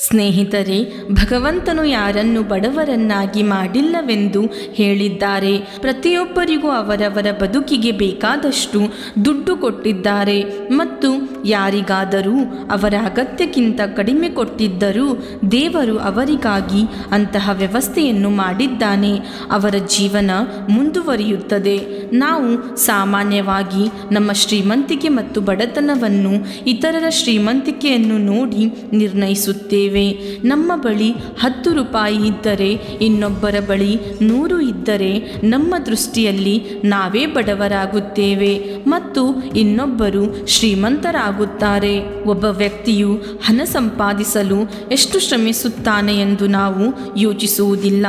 ಸ್ನೇಹಿತರೆ, ಭಗವಂತನು ಯಾರನ್ನು ಬಡವರನ್ನಾಗಿ ಮಾಡಿಲ್ಲವೆಂದು ಹೇಳಿದ್ದಾರೆ. ಪ್ರತಿಯೊಬ್ಬರಿಗೂ ಅವರವರ ಬದುಕಿಗೆ ಬೇಕಾದಷ್ಟು ದುಡ್ಡು ಕೊಟ್ಟಿದ್ದಾರೆ ಮತ್ತು ಯಾರಿಗಾದರೂ ಅವರ ಅಗತ್ಯಕ್ಕಿಂತ ಕಡಿಮೆ ಕೊಟ್ಟಿದ್ದರೂ ದೇವರು ಅವರಿಗಾಗಿ ಅಂತಹ ವ್ಯವಸ್ಥೆಯನ್ನು ಮಾಡಿದ್ದಾನೆ. ಅವರ ಜೀವನ ಮುಂದುವರಿಯುತ್ತದೆ. ನಾವು ಸಾಮಾನ್ಯವಾಗಿ ನಮ್ಮ ಶ್ರೀಮಂತಿಕೆ ಮತ್ತು ಬಡತನವನ್ನು ಇತರರ ಶ್ರೀಮಂತಿಕೆಯನ್ನು ನೋಡಿ ನಿರ್ಣಯಿಸುತ್ತೇವೆ. ನಮ್ಮ ಬಳಿ 10 ರೂಪಾಯಿ ಇದ್ದರೆ ಇನ್ನೊಬ್ಬರ ಬಳಿ 100 ಇದ್ದರೆ ನಮ್ಮ ದೃಷ್ಟಿಯಲ್ಲಿ ನಾವೇ ಬಡವರಾಗುತ್ತೇವೆ ಮತ್ತು ಇನ್ನೊಬ್ಬರು ಶ್ರೀಮಂತರಾಗುತ್ತಾರೆ. ಒಬ್ಬ ವ್ಯಕ್ತಿಯು ಹಣ ಸಂಪಾದಿಸಲು ಎಷ್ಟು ಶ್ರಮಿಸುತ್ತಾನೆ ಎಂದು ನಾವು ಯೋಚಿಸುವುದಿಲ್ಲ.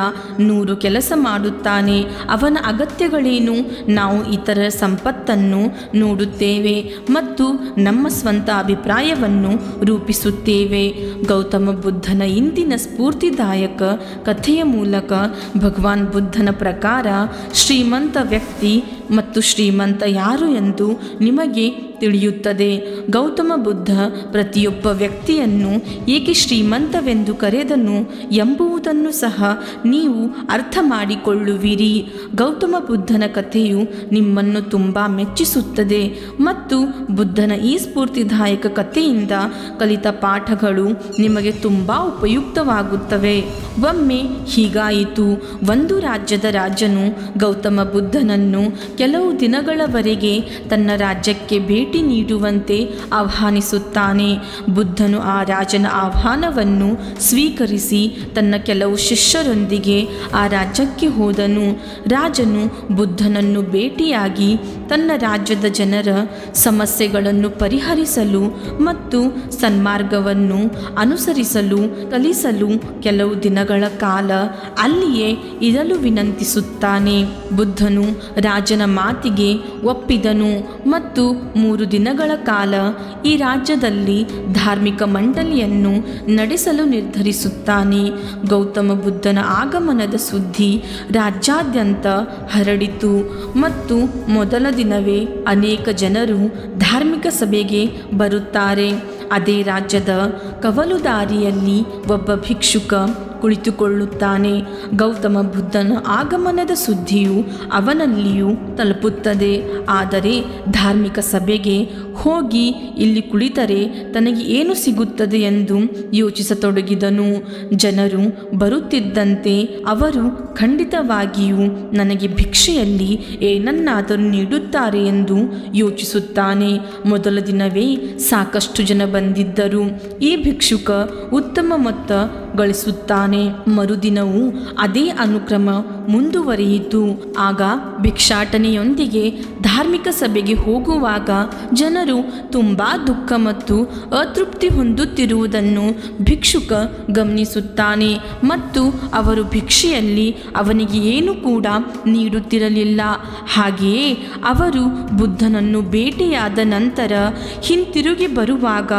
100 ಕೆಲಸ ಮಾಡುತ್ತಾನೆ. ಅವನ ಅಗತ್ಯಗಳೇನು? ನಾವು ಇತರರ ಸಂಪತ್ತನ್ನು ನೋಡುತ್ತೇವೆ ಮತ್ತು ನಮ್ಮ ಸ್ವಂತ ಅಭಿಪ್ರಾಯವನ್ನು ರೂಪಿಸುತ್ತೇವೆ. ಗೌತಮ ಬುದ್ಧನ ಇಂದಿನ ಸ್ಫೂರ್ತಿದಾಯಕ ಕಥೆಯ ಮೂಲಕ ಭಗವಾನ್ ಬುದ್ಧನ ಪ್ರಕಾರ ಶ್ರೀಮಂತ ವ್ಯಕ್ತಿ ಮತ್ತು ಶ್ರೀಮಂತ ಯಾರು ಎಂದು ನಿಮಗೆ ತಿಳಿಯುತ್ತದೆ. ಗೌತಮ ಬುದ್ಧ ಪ್ರತಿಯೊಬ್ಬ ವ್ಯಕ್ತಿಯನ್ನು ಏಕೆ ಶ್ರೀಮಂತವೆಂದು ಕರೆದನು ಎಂಬುದನ್ನು ಸಹ ನೀವು ಅರ್ಥ ಮಾಡಿಕೊಳ್ಳುವಿರಿ. ಗೌತಮ ಬುದ್ಧನ ಕಥೆಯು ನಿಮ್ಮನ್ನು ತುಂಬ ಮೆಚ್ಚಿಸುತ್ತದೆ ಮತ್ತು ಬುದ್ಧನ ಈ ಸ್ಫೂರ್ತಿದಾಯಕ ಕಥೆಯಿಂದ ಕಲಿತ ಪಾಠಗಳು ನಿಮಗೆ ತುಂಬ ಉಪಯುಕ್ತವಾಗುತ್ತವೆ. ಒಮ್ಮೆ ಹೀಗಾಯಿತು. ಒಂದು ರಾಜ್ಯದ ರಾಜನು ಗೌತಮ ಬುದ್ಧನನ್ನು ಕೆಲವು ದಿನಗಳವರೆಗೆ ತನ್ನ ರಾಜ್ಯಕ್ಕೆ ಭೇಟಿ ನೀಡುವಂತೆ ಆಹ್ವಾನಿಸುತ್ತಾನೆ. ಬುದ್ಧನು ಆ ರಾಜನ ಆಹ್ವಾನವನ್ನು ಸ್ವೀಕರಿಸಿ ತನ್ನ ಕೆಲವು ಶಿಷ್ಯರೊಂದಿಗೆ ಆ ರಾಜ್ಯಕ್ಕೆ ಹೋದನು. ರಾಜನು ಬುದ್ಧನನ್ನು ಭೇಟಿಯಾಗಿ ತನ್ನ ರಾಜ್ಯದ ಜನರ ಸಮಸ್ಯೆಗಳನ್ನು ಪರಿಹರಿಸಲು ಮತ್ತು ಸನ್ಮಾರ್ಗವನ್ನು ಅನುಸರಿಸಲು ಕಲಿಸಲು ಕೆಲವು ದಿನಗಳ ಕಾಲ ಅಲ್ಲಿಯೇ ಇರಲು ವಿನಂತಿಸುತ್ತಾನೆ. ಬುದ್ಧನು ರಾಜನ ಮಾತಿಗೆ ಒಪ್ಪಿದನು ಮತ್ತು 3 ದಿನಗಳ ಕಾಲ ಈ ರಾಜ್ಯದಲ್ಲಿ ಧಾರ್ಮಿಕ ಮಂಡಳಿಯನ್ನು ನಡೆಸಲು ನಿರ್ಧರಿಸುತ್ತಾನೆ. ಗೌತಮ ಬುದ್ಧನ ಆಗಮನದ ಸುದ್ದಿ ರಾಜ್ಯಾದ್ಯಂತ ಹರಡಿತು ಮತ್ತು ಮೊದಲ ದಿನವೇ ಅನೇಕ ಜನರು ಧಾರ್ಮಿಕ ಸಭೆಗೆ ಬರುತ್ತಾರೆ. ಅದೇ ರಾಜ್ಯದ ಕವಲುದಾರಿಯಲ್ಲಿ ಒಬ್ಬ ಭಿಕ್ಷುಕ ಕುಳಿತುಕೊಳ್ಳುತ್ತಾನೆ. ಗೌತಮ ಬುದ್ಧನ ಆಗಮನದ ಸುದ್ದಿಯು ಅವನಲ್ಲಿಯೂ ತಲುಪುತ್ತದೆ. ಆದರೆ ಧಾರ್ಮಿಕ ಸಭೆಗೆ ಹೋಗಿ ಇಲ್ಲಿ ಕುಳಿತರೆ ತನಗೆ ಏನು ಸಿಗುತ್ತದೆ ಎಂದು ಯೋಚಿಸತೊಡಗಿದನು. ಜನರು ಬರುತ್ತಿದ್ದಂತೆ ಅವರು ಖಂಡಿತವಾಗಿಯೂ ನನಗೆ ಭಿಕ್ಷೆಯಲ್ಲಿ ಏನನ್ನಾದರೂ ನೀಡುತ್ತಾರೆ ಎಂದು ಯೋಚಿಸುತ್ತಾನೆ. ಮೊದಲ ದಿನವೇ ಸಾಕಷ್ಟು ಜನ ಬಂದಿದ್ದರು. ಈ ಭಿಕ್ಷುಕ ಉತ್ತಮ ಮೊತ್ತ ಗಳಿಸುತ್ತಾನೆ. ಮರುದಿನವೂ ಅದೇ ಅನುಕ್ರಮ ಮುಂದುವರಿಯಿತು. ಆಗ ಭಿಕ್ಷಾಟನೆಯೊಂದಿಗೆ ಧಾರ್ಮಿಕ ಸಭೆಗೆ ಹೋಗುವಾಗ ಜನರು ತುಂಬಾ ದುಃಖ ಮತ್ತು ಅತೃಪ್ತಿ ಹೊಂದುತ್ತಿರುವುದನ್ನು ಭಿಕ್ಷುಕ ಗಮನಿಸುತ್ತಾನೆ ಮತ್ತು ಅವರು ಭಿಕ್ಷೆಯಲ್ಲಿ ಅವನಿಗೆ ಏನು ಕೂಡ ನೀಡುತ್ತಿರಲಿಲ್ಲ. ಹಾಗೆಯೇ ಅವರು ಬುದ್ಧನನ್ನು ಭೇಟಿಯಾದ ನಂತರ ಹಿಂತಿರುಗಿ ಬರುವಾಗ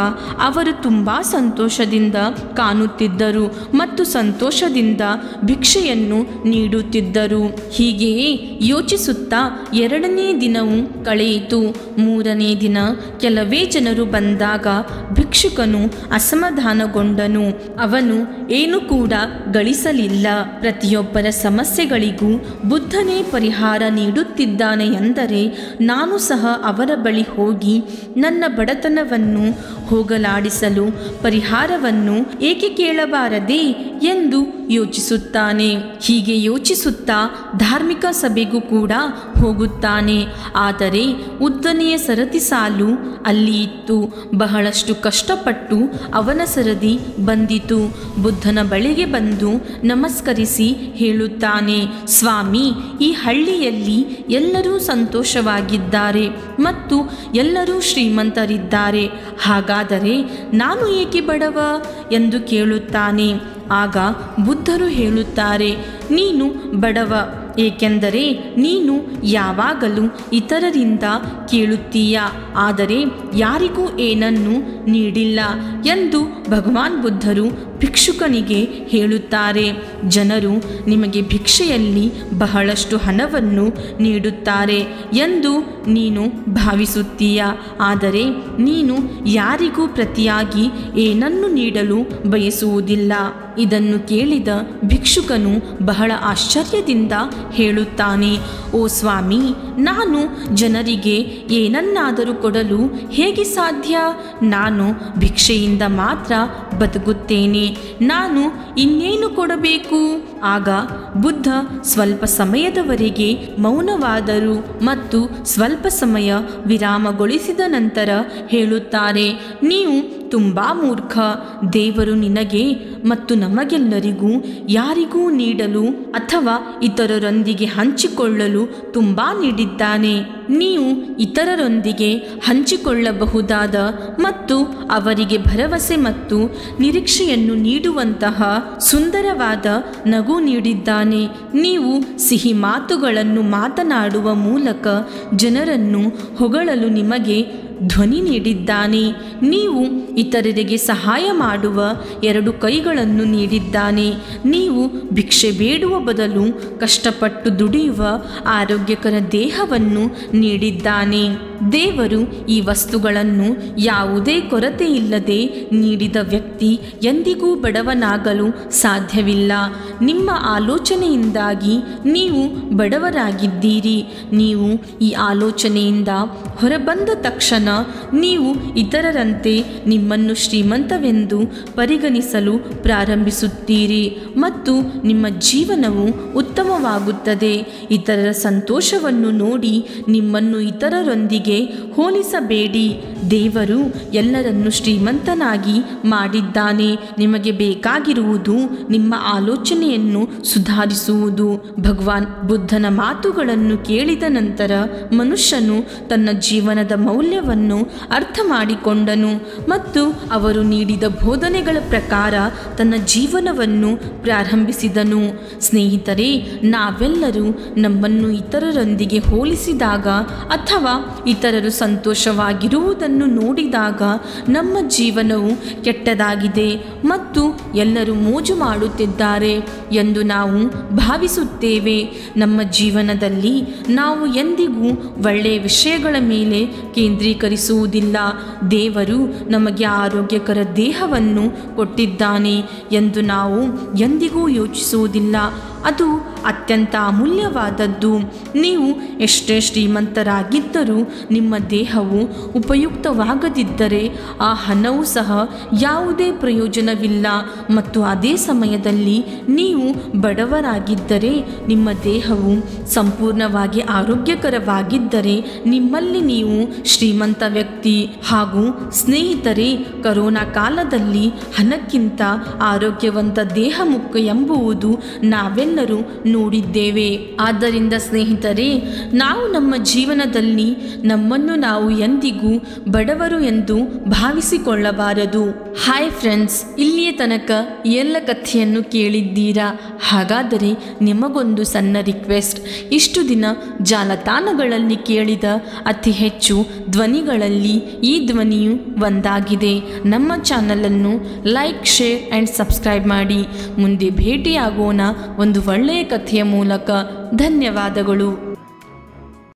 ಅವರು ತುಂಬಾ ಸಂತೋಷದಿಂದ ಕಾಣುತ್ತಿದ್ದರು ಮತ್ತು ಸಂತೋಷದಿಂದ ಭಿಕ್ಷೆಯನ್ನು ನೀಡುತ್ತಿದ್ದರು. ಹೀಗೆಯೇ ಯೋಚಿಸುತ್ತಾ 2ನೇ ದಿನವೂ ಕಳೆಯಿತು. 3ನೇ ದಿನ ಕೆಲವೇ ಜನರು ಬಂದಾಗ ಭಿಕ್ಷುಕನು ಅಸಮಾಧಾನಗೊಂಡನು. ಅವನು ಏನು ಕೂಡ ಗಳಿಸಲಿಲ್ಲ. ಪ್ರತಿಯೊಬ್ಬರ ಸಮಸ್ಯೆಗಳಿಗೂ ಬುದ್ಧನೇ ಪರಿಹಾರ ನೀಡುತ್ತಿದ್ದಾನೆ ಎಂದರೆ ನಾನು ಸಹ ಅವರ ಬಳಿ ಹೋಗಿ ನನ್ನ ಬಡತನವನ್ನು ಹೋಗಲಾಡಿಸಲು ಪರಿಹಾರವನ್ನು ಏಕೆ ಕೇಳಬಾರದೆ ಎಂದು ಯೋಚಿಸುತ್ತಾನೆ. ಹೀಗೆ ಯೋಚಿಸುತ್ತಾ ಧಾರ್ಮಿಕ ಸಭೆಗೂ ಕೂಡ ಹೋಗುತ್ತಾನೆ. ಆದರೆ ಉದ್ದನೆಯ ಸರತಿ ಸಾಲು ಅಲ್ಲಿ ಇತ್ತು. ಬಹಳಷ್ಟು ಕಷ್ಟಪಟ್ಟು ಅವನ ಸರದಿ ಬಂದಿತು. ಬುದ್ಧನ ಬಳಿಗೆ ಬಂದು ನಮಸ್ಕರಿಸಿ ಹೇಳುತ್ತಾನೆ, ಸ್ವಾಮಿ, ಈ ಹಳ್ಳಿಯಲ್ಲಿ ಎಲ್ಲರೂ ಸಂತೋಷವಾಗಿದ್ದಾರೆ ಮತ್ತು ಎಲ್ಲರೂ ಶ್ರೀಮಂತರಿದ್ದಾರೆ. ಹಾಗಾದರೆ ನಾನು ಏಕೆ ಬಡವ ಎಂದು ಕೇಳುತ್ತಾನೆ. ಆಗ ಬುದ್ಧರು ಹೇಳುತ್ತಾರೆ, ನೀನು ಬಡವ ಏಕೆಂದರೆ ನೀನು ಯಾವಾಗಲೂ ಇತರರಿಂದ ಕೇಳುತ್ತೀಯ, ಆದರೆ ಯಾರಿಗೂ ಏನನ್ನು ನೀಡಿಲ್ಲ ಎಂದು ಭಗವಾನ್ ಬುದ್ಧರು ಭಿಕ್ಷುಕನಿಗೆ ಹೇಳುತ್ತಾರೆ. ಜನರು ನಿಮಗೆ ಭಿಕ್ಷೆಯಲ್ಲಿ ಬಹಳಷ್ಟು ಹಣವನ್ನು ನೀಡುತ್ತಾರೆ ಎಂದು ನೀನು ಭಾವಿಸುತ್ತೀಯ. ಆದರೆ ನೀನು ಯಾರಿಗೂ ಪ್ರತಿಯಾಗಿ ಏನನ್ನು ನೀಡಲು ಬಯಸುವುದಿಲ್ಲ. ಇದನ್ನು ಕೇಳಿದ ಭಿಕ್ಷುಕನು ಬಹಳ ಆಶ್ಚರ್ಯದಿಂದ ಹೇಳುತ್ತಾನೆ, ಓ ಸ್ವಾಮಿ, ನಾನು ಜನರಿಗೆ ಏನನ್ನಾದರೂ ಕೊಡಲು ಹೇಗೆ ಸಾಧ್ಯ? ನಾನು ಭಿಕ್ಷೆಯಿಂದ ಮಾತ್ರ ಬದುಕುತ್ತೇನೆ. ನಾನು ಇನ್ನೇನು ಕೊಡಬೇಕು? ಆಗ ಬುದ್ಧ ಸ್ವಲ್ಪ ಸಮಯದವರೆಗೆ ಮೌನವಾದರು ಮತ್ತು ಸ್ವಲ್ಪ ಸಮಯ ವಿರಾಮಗೊಳಿಸಿದ ನಂತರ ಹೇಳುತ್ತಾರೆ, ನೀವು ತುಂಬ ಮೂರ್ಖ. ದೇವರು ನಿನಗೆ ಮತ್ತು ನಮಗೆಲ್ಲರಿಗೂ ಯಾರಿಗೂ ನೀಡಲು ಅಥವಾ ಇತರರೊಂದಿಗೆ ಹಂಚಿಕೊಳ್ಳಲು ತುಂಬ ನೀಡಿದ್ದಾನೆ. ನೀವು ಇತರರೊಂದಿಗೆ ಹಂಚಿಕೊಳ್ಳಬಹುದಾದ ಮತ್ತು ಅವರಿಗೆ ಭರವಸೆ ಮತ್ತು ನಿರೀಕ್ಷೆಯನ್ನು ನೀಡುವಂತಹ ಸುಂದರವಾದ ನಗು ನೀಡಿದ್ದಾನೆ. ನೀವು ಸಿಹಿ ಮಾತುಗಳನ್ನು ಮಾತನಾಡುವ ಮೂಲಕ ಜನರನ್ನು ಹೊಗಳಲು ನಿಮಗೆ ಧ್ವನಿ ನೀಡಿದ್ದಾನೆ. ನೀವು ಇತರರಿಗೆ ಸಹಾಯ ಮಾಡುವ 2 ಕೈಗಳನ್ನು ನೀಡಿದ್ದಾನೆ. ನೀವು ಭಿಕ್ಷೆ ಬೇಡುವ ಬದಲು ಕಷ್ಟಪಟ್ಟು ದುಡಿಯುವ ಆರೋಗ್ಯಕರ ದೇಹವನ್ನು ನೀಡಿದ್ದಾನೆ. ದೇವರು ಈ ವಸ್ತುಗಳನ್ನು ಯಾವುದೇ ಕೊರತೆ ಇಲ್ಲದೆ ನೀಡಿದ ವ್ಯಕ್ತಿ ಎಂದಿಗೂ ಬಡವನಾಗಲು ಸಾಧ್ಯವಿಲ್ಲ. ನಿಮ್ಮ ಆಲೋಚನೆಯಿಂದಾಗಿ ನೀವು ಬಡವರಾಗಿದ್ದೀರಿ. ನೀವು ಈ ಆಲೋಚನೆಯಿಂದ ಹೊರಬಂದ ತಕ್ಷಣ ನೀವು ಇತರರಂತೆ ನಿಮ್ಮನ್ನು ಶ್ರೀಮಂತವೆಂದು ಪರಿಗಣಿಸಲು ಪ್ರಾರಂಭಿಸುತ್ತೀರಿ ಮತ್ತು ನಿಮ್ಮ ಜೀವನವು ಉತ್ತಮವಾಗುತ್ತದೆ. ಇತರರ ಸಂತೋಷವನ್ನು ನೋಡಿ ನಿಮ್ಮನ್ನು ಇತರರೊಂದಿಗೆ ಹೋಲಿಸಬೇಡಿ. ದೇವರು ಎಲ್ಲರನ್ನು ಶ್ರೀಮಂತನಾಗಿ ಮಾಡಿದ್ದಾನೆ. ನಿಮಗೆ ಬೇಕಾಗಿರುವುದು ನಿಮ್ಮ ಆಲೋಚನೆಯನ್ನು ಸುಧಾರಿಸುವುದು. ಭಗವಾನ್ ಬುದ್ಧನ ಮಾತುಗಳನ್ನು ಕೇಳಿದ ನಂತರ ಮನುಷ್ಯನು ತನ್ನ ಜೀವನದ ಮೌಲ್ಯವನ್ನು ಅರ್ಥ ಮಾಡಿಕೊಂಡನು ಮತ್ತು ಅವರು ನೀಡಿದ ಬೋಧನೆಗಳ ಪ್ರಕಾರ ತನ್ನ ಜೀವನವನ್ನು ಪ್ರಾರಂಭಿಸಿದನು. ಸ್ನೇಹಿತರೆ, ನಾವೆಲ್ಲರೂ ನಮ್ಮನ್ನು ಇತರರೊಂದಿಗೆ ಹೋಲಿಸಿದಾಗ ಅಥವಾ ಇತರರು ಸಂತೋಷವಾಗಿರುವುದನ್ನು ನೋಡಿದಾಗ ನಮ್ಮ ಜೀವನವು ಕೆಟ್ಟದಾಗಿದೆ ಮತ್ತು ಎಲ್ಲರೂ ಮೋಜು ಮಾಡುತ್ತಿದ್ದಾರೆ ಎಂದು ನಾವು ಭಾವಿಸುತ್ತೇವೆ. ನಮ್ಮ ಜೀವನದಲ್ಲಿ ನಾವು ಎಂದಿಗೂ ಒಳ್ಳೆಯ ವಿಷಯಗಳ ಮೇಲೆ ಕೇಂದ್ರೀಕರಿಸುವುದಿಲ್ಲ. ದೇವರು ನಮಗೆ ಆರೋಗ್ಯಕರ ದೇಹವನ್ನು ಕೊಟ್ಟಿದ್ದಾನೆ ಎಂದು ನಾವು ಎಂದಿಗೂ ಯೋಚಿಸುವುದಿಲ್ಲ. ಅದು ಅತ್ಯಂತ ಅಮೂಲ್ಯವಾದದ್ದು. ನೀವು ಎಷ್ಟೇ ಶ್ರೀಮಂತರಾಗಿದ್ದರೂ ನಿಮ್ಮ ದೇಹವು ಉಪಯುಕ್ತವಾಗದಿದ್ದರೆ ಆ ಹಣವೂ ಸಹ ಯಾವುದೇ ಪ್ರಯೋಜನವಿಲ್ಲ. ಮತ್ತು ಅದೇ ಸಮಯದಲ್ಲಿ ನೀವು ಬಡವರಾಗಿದ್ದರೆ ನಿಮ್ಮ ದೇಹವು ಸಂಪೂರ್ಣವಾಗಿ ಆರೋಗ್ಯಕರವಾಗಿದ್ದರೆ ನಿಮ್ಮಲ್ಲಿ ನೀವು ಶ್ರೀಮಂತ ವ್ಯಕ್ತಿ. ಹಾಗೂ ಸ್ನೇಹಿತರೆ, ಕರೋನಾ ಕಾಲದಲ್ಲಿ ಹಣಕ್ಕಿಂತ ಆರೋಗ್ಯವಂತ ದೇಹ ಮುಖ್ಯ ಎಂಬುದು ನಾವೆಲ್ಲರೂ ನೋಡಿದ್ದೇವೆ. ಆದ್ದರಿಂದ ಸ್ನೇಹಿತರೆ, ನಾವು ನಮ್ಮ ಜೀವನದಲ್ಲಿ ನಮ್ಮನ್ನು ನಾವು ಎಂದಿಗೂ ಬಡವರು ಎಂದು ಭಾವಿಸಿಕೊಳ್ಳಬಾರದು. ಹಾಯ್ ಫ್ರೆಂಡ್ಸ್, ಇಲ್ಲಿಯ ತನಕ ಎಲ್ಲ ಕಥೆಯನ್ನು ಕೇಳಿದ್ದೀರಾ? ಹಾಗಾದರೆ ನಿಮಗೊಂದು ಸಣ್ಣ ರಿಕ್ವೆಸ್ಟ್. ಇಷ್ಟು ದಿನ ಜಾಲತಾಣಗಳಲ್ಲಿ ಕೇಳಿದ ಅತಿ ಹೆಚ್ಚು ಧ್ವನಿಗಳಲ್ಲಿ ಈ ಧ್ವನಿಯು ಒಂದಾಗಿದೆ. ನಮ್ಮ ಚಾನಲನ್ನು ಲೈಕ್, ಶೇರ್ ಆ್ಯಂಡ್ ಸಬ್ಸ್ಕ್ರೈಬ್ ಮಾಡಿ. ಮುಂದೆ ಭೇಟಿಯಾಗೋಣ ಒಂದು ಒಳ್ಳೆಯ ಕಥೆಯ ಮೂಲಕ. ಧನ್ಯವಾದಗಳು.